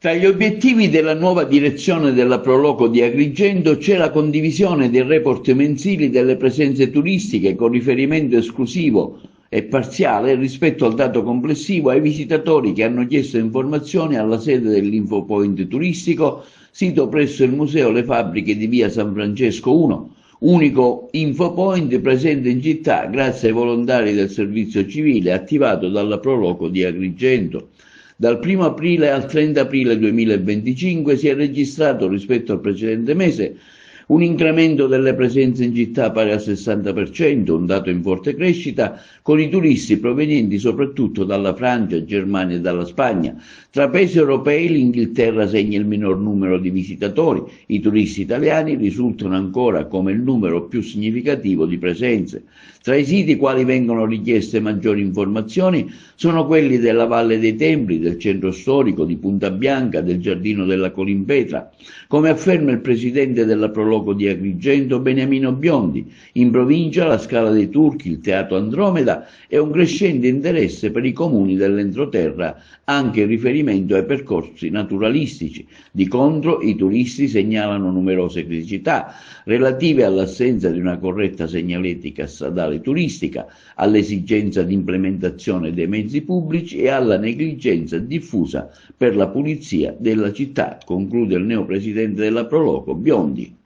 Tra gli obiettivi della nuova direzione della Proloco di Agrigento c'è la condivisione dei report mensili delle presenze turistiche con riferimento esclusivo e parziale rispetto al dato complessivo ai visitatori che hanno chiesto informazioni alla sede dell'Infopoint turistico, sito presso il Museo Le Fabbriche di via San Francesco 1, unico infopoint presente in città grazie ai volontari del servizio civile attivato dalla Proloco di Agrigento. Dal 1 aprile al 30 aprile 2025 si è registrato rispetto al precedente mese un incremento delle presenze in città pari al 60%, un dato in forte crescita, con i turisti provenienti soprattutto dalla Francia, Germania e dalla Spagna. Tra paesi europei l'Inghilterra segna il minor numero di visitatori, i turisti italiani risultano ancora come il numero più significativo di presenze. Tra i siti quali vengono richieste maggiori informazioni sono quelli della Valle dei Templi, del centro storico, di Punta Bianca, del Giardino della Colimpetra. Come afferma il presidente della Proloco di Agrigento, Beniamino Biondi, in provincia la Scala dei Turchi, il Teatro Andromeda e un crescente interesse per i comuni dell'entroterra, anche in riferimento ai percorsi naturalistici. Di contro, i turisti segnalano numerose criticità relative all'assenza di una corretta segnaletica stradale turistica, all'esigenza di implementazione dei mezzi pubblici e alla negligenza diffusa per la pulizia della città, conclude il neopresidente della Proloco Biondi.